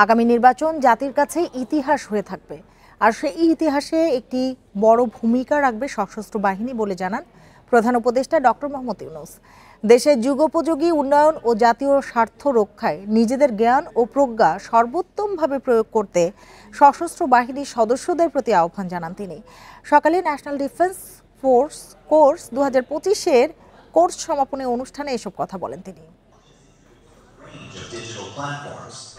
আগামী নির্বাচন জাতির কাছে ইতিহাস হয়ে থাকবে, আর সেই ইতিহাসে একটি বড় ভূমিকা রাখবে সশস্ত্র বাহিনী বলে জানান প্রধান উপদেষ্টা ডক্টর মোহাম্মদ ইউনূস। দেশের যুগোপযোগী উন্নয়ন ও জাতীয় স্বার্থ রক্ষায় নিজেদের জ্ঞান ও প্রজ্ঞা সর্বোত্তমভাবে প্রয়োগ করতে সশস্ত্র বাহিনীর সদস্যদের প্রতি আহ্বান জানান তিনি। সকালে ন্যাশনাল ডিফেন্স ফোর্স কোর্স 2025-এর কোর্স সমাপনী অনুষ্ঠানে এসব কথা বলেন তিনি।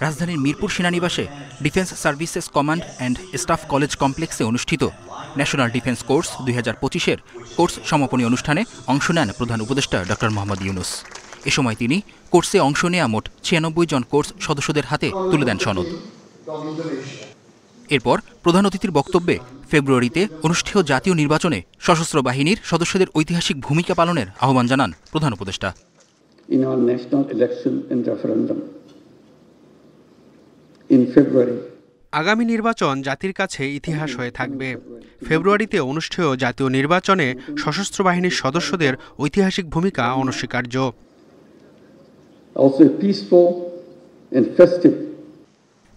রাজধানীর মিরপুর সেনানিবাসে defence services command and staff college কমপ্লেক্সে অনুষ্ঠিত ন্যাশনাল ডিফেন্স কোর্স 2025-এর কোর্স সমাপনী অনুষ্ঠানে অংশ নেন প্রধান উপদেষ্টা ডক্টর মোহাম্মদ ইউনূস। এ সময় তিনি কোর্সে অংশ নেওয়া মোট 96 জন কোর্স সদস্যদের হাতে তুলে দেন সনদ। এরপর প্রধান অতিথির বক্তব্যে ফেব্রুয়ারিতে অনুষ্ঠেয় জাতীয় নির্বাচনে সশস্ত্র বাহিনীর সদস্যদের ঐতিহাসিক ভূমিকা পালনের আহ্বান জানান প্রধান উপদেষ্টা। In our national election and referendum in February. আগামী নির্বাচন জাতির কাছে ইতিহাস হয়ে থাকবে। ফেব্রুয়ারিতে অনুষ্ঠেয় জাতীয় নির্বাচনে সশস্ত্র বাহিনীর সদস্যদের ঐতিহাসিক ভূমিকা অনস্বীকার্য। Also peaceful and festive.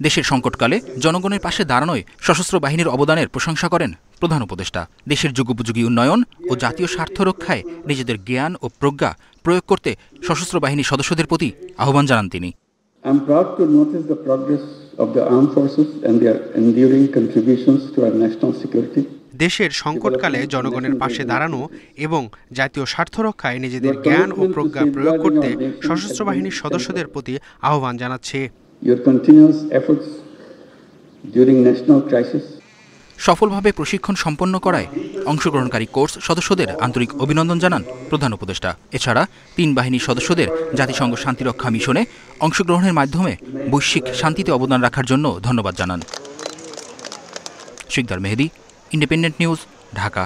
দেশের সংকটকালে জনগণের পাশে দাঁড়ানোয় সশস্ত্র বাহিনীর অবদানের প্রশংসা করেন প্রধান উপদেষ্টা। দেশের যুগোপযোগী উন্নয়ন ও জাতীয় স্বার্থ রক্ষায় নিজেদের জ্ঞান ও প্রজ্ঞা প্রয়োগ করতে সশস্ত্র বাহিনীর সদস্যদের প্রতি আহ্বান জানান তিনি। I'm proud to notice the progress of the armed forces and their enduring contributions to our national security. দেশের সংকটকালে জনগণের পাশে দাঁড়ানো এবং জাতীয় স্বার্থ রক্ষায় নিজেদের জ্ঞান ও প্রজ্ঞা প্রয়োগ করতে সশস্ত্র বাহিনীর সদস্যদের প্রতি আহ্বান জানাচ্ছে। Your continuous efforts during national crisis. সফলভাবে প্রশিক্ষণ সম্পন্ন করায় অংশগ্রহণকারী কোর্স সদস্যদের আন্তরিক অভিনন্দন জানান প্রধান উপদেষ্টা। এছাড়া 3 বাহিনীর সদস্যদের জাতিসংঘ শান্তিরক্ষা মিশনে অংশগ্রহণের মাধ্যমে বৈশ্বিক শান্তিতে অবদান রাখার জন্য ধন্যবাদ জানান। শিকদার মেহেদি, ইন্ডিপেন্ডেন্ট নিউজ, ঢাকা।